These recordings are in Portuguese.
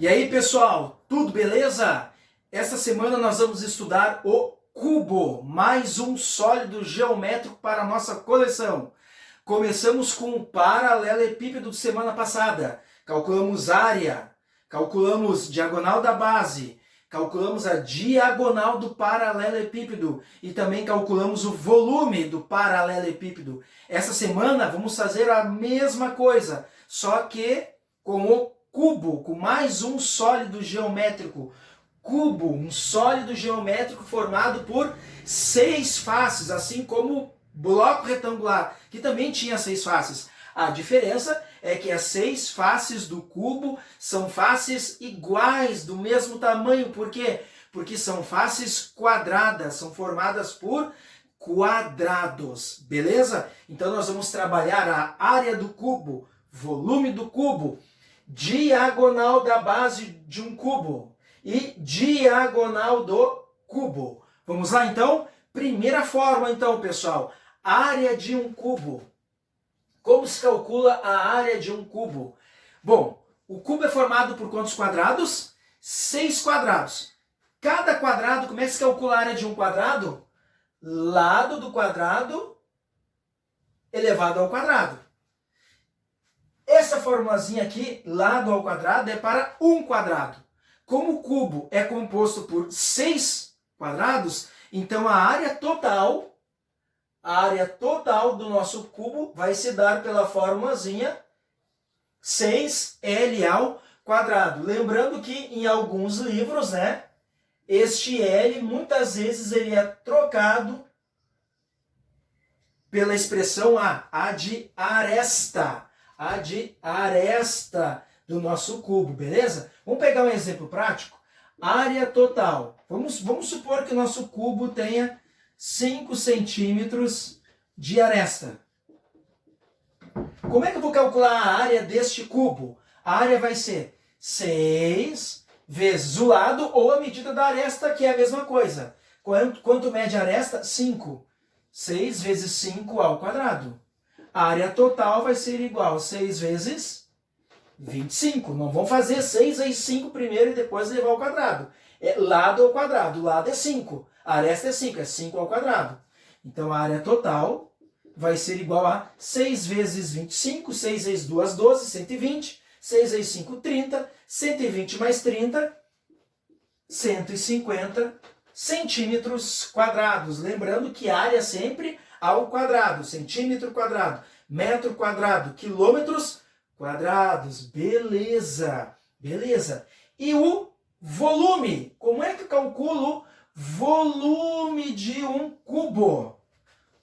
E aí, pessoal, tudo beleza? Essa semana nós vamos estudar o cubo, mais um sólido geométrico para a nossa coleção. Começamos com o paralelepípedo de semana passada. Calculamos área, calculamos diagonal da base, calculamos a diagonal do paralelepípedo e também calculamos o volume do paralelepípedo. Essa semana vamos fazer a mesma coisa, só que com o cubo, com mais um sólido geométrico. Cubo, um sólido geométrico formado por 6 faces, assim como o bloco retangular, que também tinha 6 faces. A diferença é que as 6 faces do cubo são faces iguais, do mesmo tamanho. Por quê? Porque são faces quadradas, são formadas por quadrados, beleza? Então nós vamos trabalhar a área do cubo, volume do cubo, diagonal da base de um cubo e diagonal do cubo. Vamos lá então? Primeira forma então, pessoal, área de um cubo. Como se calcula a área de um cubo? Bom, o cubo é formado por quantos quadrados? 6 quadrados. Cada quadrado, como é que se calcula a área de um quadrado? Lado do quadrado elevado ao quadrado. Essa formulazinha aqui, lado ao quadrado, é para um quadrado. Como o cubo é composto por 6 quadrados, então a área total do nosso cubo vai se dar pela formulazinha 6L ao quadrado. Lembrando que em alguns livros, né, este L muitas vezes ele é trocado pela expressão a de aresta. A de aresta do nosso cubo, beleza? Vamos pegar um exemplo prático? Área total. Vamos supor que o nosso cubo tenha 5 centímetros de aresta. Como é que eu vou calcular a área deste cubo? A área vai ser 6 vezes o lado ou a medida da aresta, que é a mesma coisa. Quanto mede a aresta? 5. 6 vezes 5 ao quadrado. A área total vai ser igual a 6 vezes 25. Não vamos fazer 6 vezes 5 primeiro e depois levar ao quadrado. É lado ao quadrado. O lado é 5. A aresta é 5. É 5 ao quadrado. Então a área total vai ser igual a 6 vezes 25. 6 vezes 2, 12. 120. 6 vezes 5, 30. 120 mais 30, 150 centímetros quadrados. Lembrando que área é sempre ao quadrado, centímetro quadrado, metro quadrado, quilômetros quadrados. Beleza, beleza. E o volume? Como é que eu calculo volume de um cubo?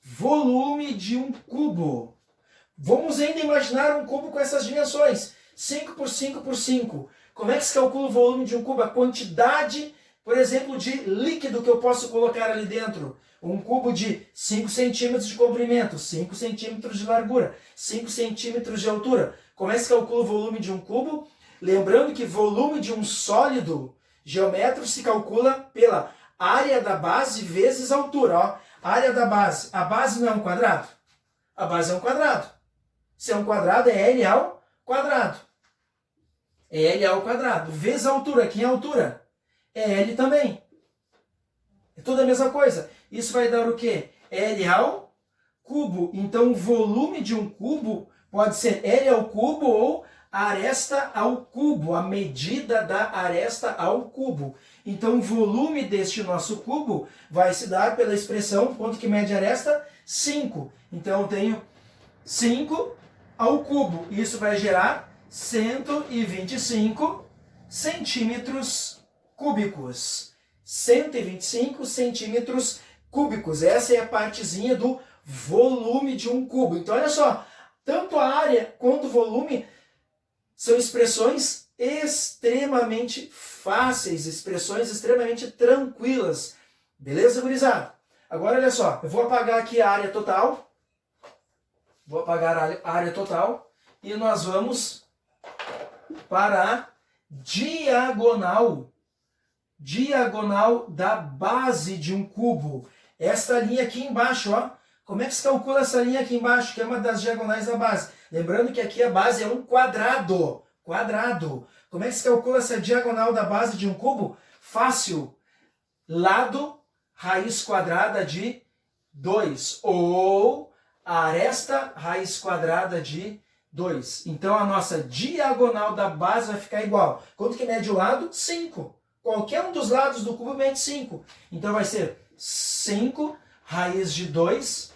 Volume de um cubo. Vamos ainda imaginar um cubo com essas dimensões. 5 por 5 por 5. Como é que se calcula o volume de um cubo? A quantidade, por exemplo, de líquido que eu posso colocar ali dentro. Um cubo de 5 centímetros de comprimento, 5 centímetros de largura, 5 centímetros de altura. Como é que se calcula o volume de um cubo? Lembrando que volume de um sólido geométrico se calcula pela área da base vezes a altura. Ó. Área da base. A base não é um quadrado? A base é um quadrado. Se é um quadrado, é L ao quadrado. É L ao quadrado. Vezes a altura. Aqui é a altura. É L também. É tudo a mesma coisa. Isso vai dar o quê? L ao cubo. Então, o volume de um cubo pode ser L ao cubo ou aresta ao cubo. A medida da aresta ao cubo. Então, o volume deste nosso cubo vai se dar pela expressão, quanto que mede a aresta? 5. Então, eu tenho 5 ao cubo. Isso vai gerar 125 centímetros cúbicos. 125 centímetros cúbicos. Essa é a partezinha do volume de um cubo. Então, olha só, tanto a área quanto o volume são expressões extremamente fáceis, expressões extremamente tranquilas. Beleza, gurizada? Agora, olha só, eu vou apagar aqui a área total. Vou apagar a área total e nós vamos para a diagonal da base de um cubo. Esta linha aqui embaixo, ó. Como é que se calcula essa linha aqui embaixo, que é uma das diagonais da base? Lembrando que aqui a base é um quadrado. quadrado. Como é que se calcula essa diagonal da base de um cubo? Fácil. Lado raiz quadrada de 2. Ou aresta raiz quadrada de 2. Então a nossa diagonal da base vai ficar igual. Quanto que mede o lado? 5. Qualquer um dos lados do cubo mede 5. Então vai ser 5 raiz de 2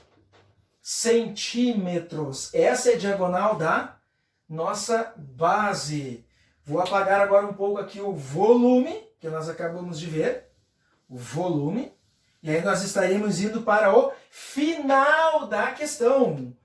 centímetros. Essa é a diagonal da nossa base. Vou apagar agora um pouco aqui o volume, que nós acabamos de ver. O volume. E aí nós estaremos indo para o final da questão.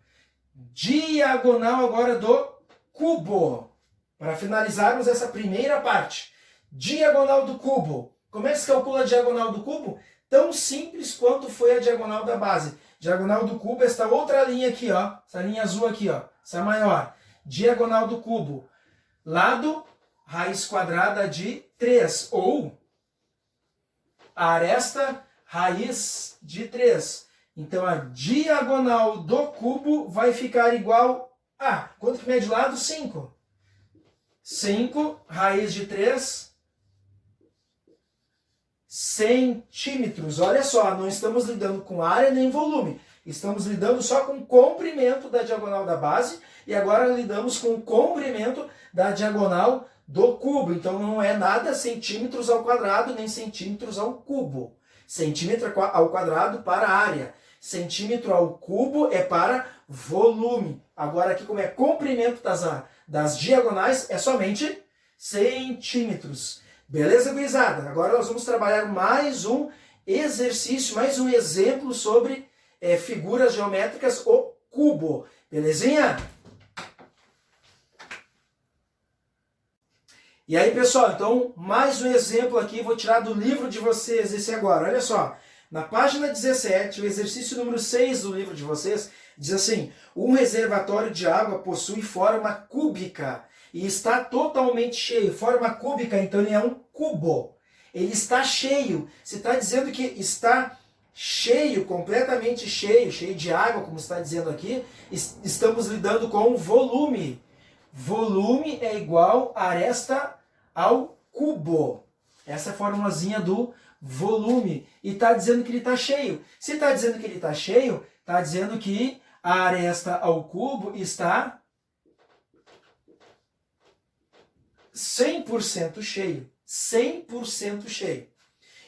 Diagonal agora do cubo. Para finalizarmos essa primeira parte. Diagonal do cubo. Como é que se calcula a diagonal do cubo? Tão simples quanto foi a diagonal da base. Diagonal do cubo, esta outra linha aqui, ó. Essa linha azul aqui, ó. Essa maior. Diagonal do cubo. Lado, raiz quadrada de 3. Ou aresta, raiz de 3. Então a diagonal do cubo vai ficar igual a... Quanto que mede o lado? 5. 5, raiz de 3 centímetros. Olha só, não estamos lidando com área nem volume. Estamos lidando só com o comprimento da diagonal da base e agora lidamos com o comprimento da diagonal do cubo. Então não é nada centímetros ao quadrado nem centímetros ao cubo. Centímetro ao quadrado para área. Centímetro ao cubo é para volume. Agora aqui como é comprimento das diagonais é somente centímetros. Beleza, gurizada? Agora nós vamos trabalhar mais um exercício, mais um exemplo sobre figuras geométricas, o cubo. Belezinha? E aí, pessoal, então, mais um exemplo aqui, vou tirar do livro de vocês esse agora. Olha só, na página 17, o exercício número 6 do livro de vocês, diz assim: um reservatório de água possui forma cúbica e está totalmente cheio. Forma cúbica, então ele é um cubo. Ele está cheio. Se está dizendo que está cheio, completamente cheio, cheio de água, como está dizendo aqui, estamos lidando com volume. Volume é igual a aresta ao cubo. Essa é a formulazinha do volume. E está dizendo que ele está cheio. Se está dizendo que ele está cheio, está dizendo que a aresta ao cubo está 100% cheio. 100% cheio.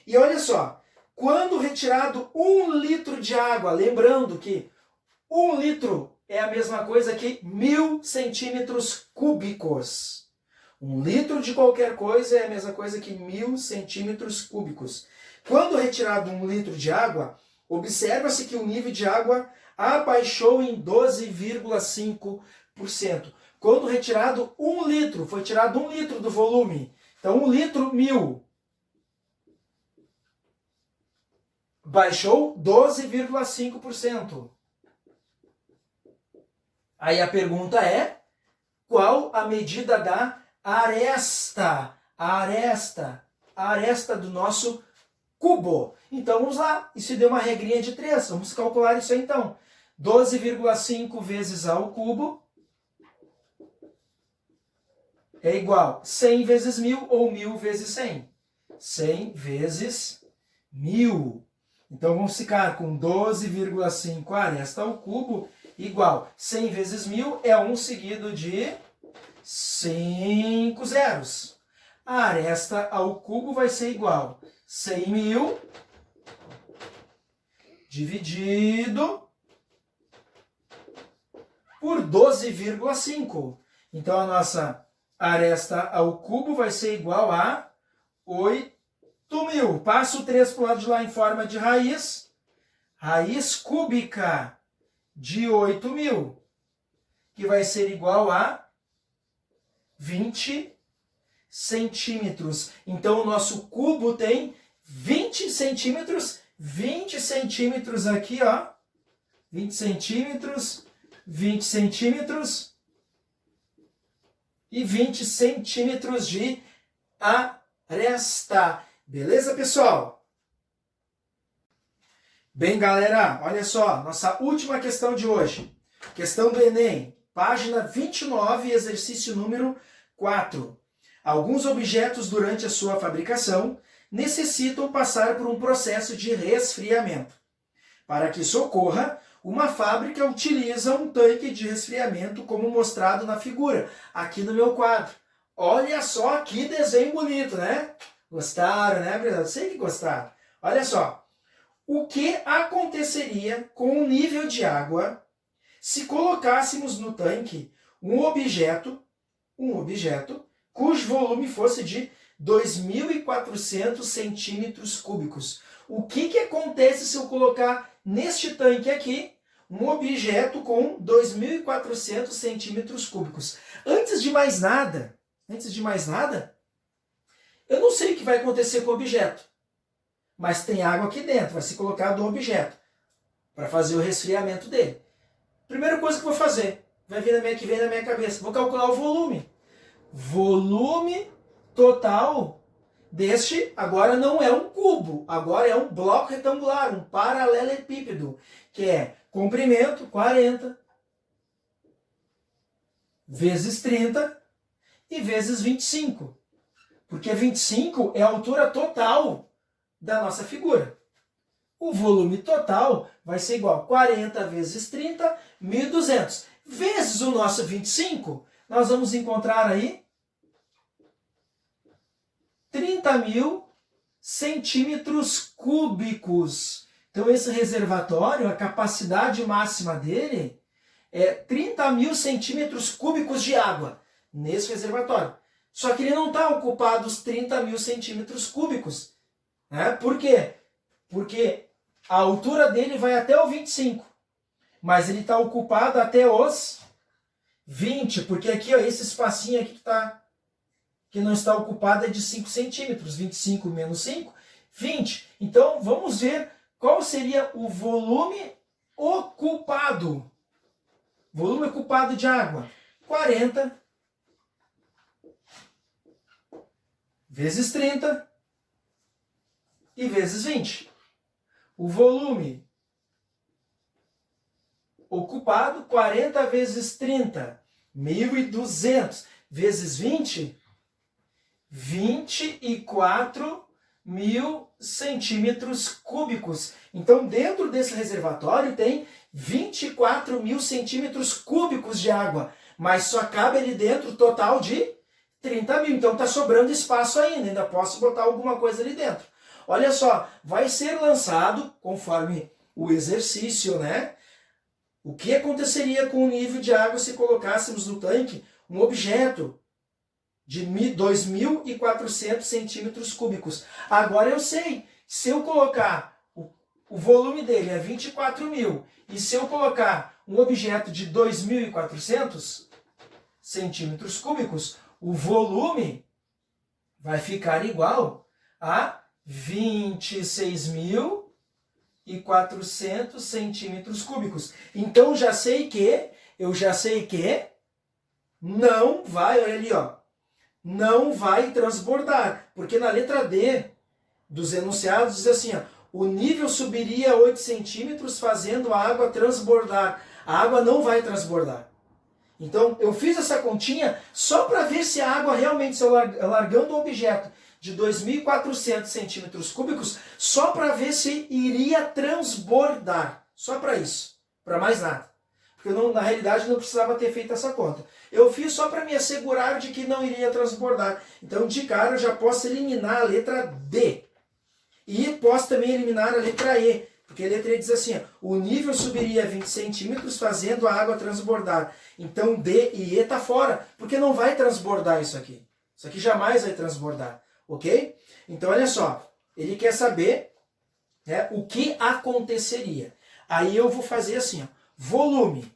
E olha só, quando retirado 1 litro de água, lembrando que 1 litro é a mesma coisa que 1000 centímetros cúbicos. 1 litro de qualquer coisa é a mesma coisa que 1000 centímetros cúbicos. Quando retirado 1 litro de água, observa-se que o nível de água abaixou em 12,5%. Quando retirado 1 litro, foi tirado 1 litro do volume. Então 1 litro, 1000. Baixou 12,5%. Aí a pergunta é, qual a medida da aresta? A aresta do nosso cubo. Então vamos lá, isso deu uma regrinha de 3. Vamos calcular isso aí então. 12,5 vezes A ao cubo é igual 100 vezes 1000 ou 1000 vezes 100. 100 vezes 1000. Então vamos ficar com 12,5 aresta ao cubo igual 100 vezes 1000 é 1 seguido de 5 zeros. A aresta ao cubo vai ser igual 100.000 dividido por 12,5. Então a nossa aresta ao cubo vai ser igual a 8.000. Passo o 3 para o lado de lá em forma de raiz. Raiz cúbica de 8.000, que vai ser igual a 20 centímetros. Então o nosso cubo tem 20 centímetros. 20 centímetros aqui, ó. 20 centímetros, 20 centímetros e 20 centímetros de aresta. Beleza, pessoal? Bem, galera, olha só, nossa última questão de hoje. Questão do Enem, página 29, exercício número 4. Alguns objetos durante a sua fabricação necessitam passar por um processo de resfriamento. Para que isso ocorra, uma fábrica utiliza um tanque de resfriamento como mostrado na figura, aqui no meu quadro. Olha só que desenho bonito, né? Gostaram, né, pessoal? Sei que gostaram. Olha só. O que aconteceria com o nível de água se colocássemos no tanque um objeto cujo volume fosse de 2.400 centímetros cúbicos? O que acontece se eu colocar neste tanque aqui um objeto com 2.400 centímetros cúbicos? Antes de mais nada, eu não sei o que vai acontecer com o objeto, mas tem água aqui dentro, vai ser colocado um objeto para fazer o resfriamento dele. Primeira coisa que eu vou fazer, que vem na minha cabeça, vou calcular o volume. Volume total deste, agora não é um cubo, agora é um bloco retangular, um paralelepípedo, que é comprimento 40 vezes 30 e vezes 25. Porque 25 é a altura total da nossa figura. O volume total vai ser igual a 40 vezes 30, 1.200. Vezes o nosso 25, nós vamos encontrar aí 30.000 centímetros cúbicos. Então esse reservatório, a capacidade máxima dele é 30.000 centímetros cúbicos de água nesse reservatório. Só que ele não está ocupado os 30.000 centímetros cúbicos. Né? Por quê? Porque a altura dele vai até o 25. Mas ele está ocupado até os 20. Porque aqui, ó, esse espacinho aqui que não está ocupado é de 5 centímetros. 25 menos 5, 20. Então, vamos ver qual seria o volume ocupado. Volume ocupado de água. 40 vezes 30 e vezes 20. O volume ocupado, 40 vezes 30, 1.200 vezes 20, 24.000 centímetros cúbicos. Então, dentro desse reservatório tem 24.000 centímetros cúbicos de água, mas só cabe ali dentro total de 30.000. Então, está sobrando espaço ainda posso botar alguma coisa ali dentro. Olha só, vai ser lançado, conforme o exercício, né? O que aconteceria com o nível de água se colocássemos no tanque um objeto de 2.400 centímetros cúbicos? Agora eu sei, se eu colocar o volume dele é 24.000, e se eu colocar um objeto de 2.400 centímetros cúbicos, o volume vai ficar igual a 26.400 centímetros cúbicos. Então eu já sei que não vai, olha ali, ó, não vai transbordar, porque na letra D dos enunciados diz assim, ó, o nível subiria 8 centímetros fazendo a água transbordar. A água não vai transbordar. Então eu fiz essa continha só para ver se a água realmente, se eu largando um objeto de 2.400 centímetros cúbicos, só para ver se iria transbordar. Só para isso, para mais nada. Porque na realidade não precisava ter feito essa conta. Eu fiz só para me assegurar de que não iria transbordar. Então de cara eu já posso eliminar a letra D. E posso também eliminar a letra E. Porque a letra E diz assim, ó, o nível subiria 20 centímetros fazendo a água transbordar. Então D e E está fora, porque não vai transbordar isso aqui. Isso aqui jamais vai transbordar. Ok? Então, olha só. Ele quer saber, né, o que aconteceria. Aí eu vou fazer assim, ó, volume.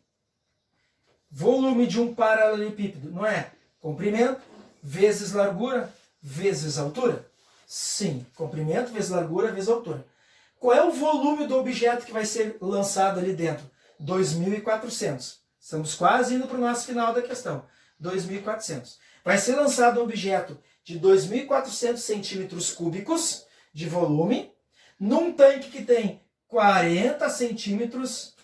Volume de um paralelepípedo, não é? Comprimento vezes largura vezes altura? Sim. Comprimento vezes largura vezes altura. Qual é o volume do objeto que vai ser lançado ali dentro? 2.400. Estamos quase indo para o nosso final da questão. 2.400. Vai ser lançado um objeto de 2.400 centímetros cúbicos de volume, num tanque que tem 40 centímetros,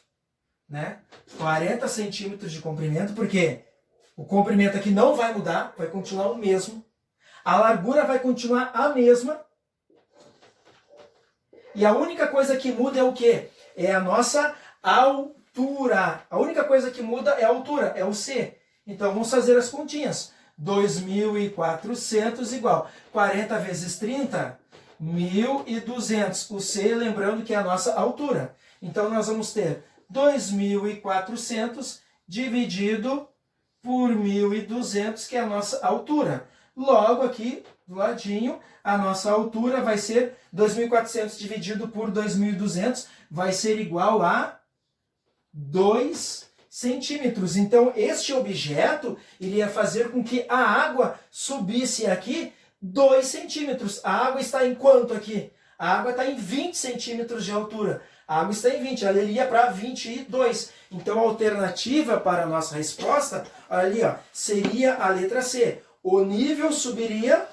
né? 40 centímetros de comprimento, porque O comprimento aqui não vai mudar, vai continuar o mesmo. A largura vai continuar a mesma. E a única coisa que muda é o quê? É a nossa altura. A única coisa que muda é a altura, é o C. Então vamos fazer as continhas. 2.400 igual 40 vezes 30, 1.200. O C, lembrando que é a nossa altura. Então nós vamos ter 2.400 dividido por 1.200, que é a nossa altura. Logo aqui, do ladinho, a nossa altura vai ser 2.400 dividido por 2.200, vai ser igual a 2 centímetros. Então, este objeto iria fazer com que a água subisse aqui 2 centímetros. A água está em quanto aqui? A água está em 20 centímetros de altura. A água está em 20, ela iria para 22. Então, a alternativa para a nossa resposta, olha ali, ó, seria a letra C. O nível subiria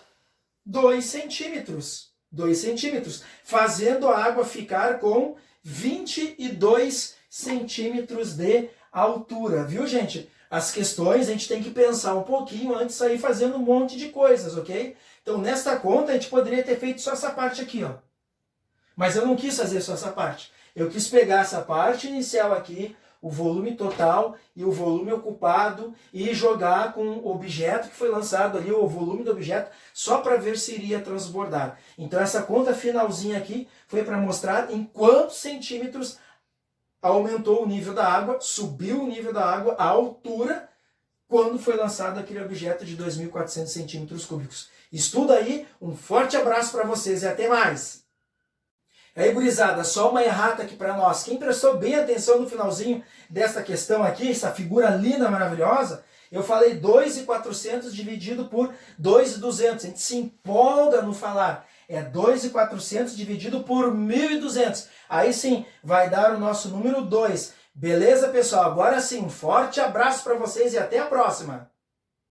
2 centímetros. 2 centímetros, fazendo a água ficar com 22 centímetros de altura. Viu, gente? As questões a gente tem que pensar um pouquinho antes de sair fazendo um monte de coisas, ok? Então, nesta conta, a gente poderia ter feito só essa parte aqui, ó. Mas eu não quis fazer só essa parte. Eu quis pegar essa parte inicial aqui, o volume total e o volume ocupado, e jogar com o objeto que foi lançado ali, o volume do objeto, só para ver se iria transbordar. Então essa conta finalzinha aqui foi para mostrar em quantos centímetros aumentou o nível da água, subiu o nível da água, a altura, quando foi lançado aquele objeto de 2.400 centímetros cúbicos. Estuda aí, um forte abraço para vocês e até mais! Aí, gurizada, só uma errata aqui para nós. Quem prestou bem atenção no finalzinho desta questão aqui, essa figura linda, maravilhosa, eu falei 2.400 dividido por 2.200. A gente se empolga no falar. É 2.400 dividido por 1.200. Aí sim, vai dar o nosso número 2. Beleza, pessoal? Agora sim, um forte abraço para vocês e até a próxima!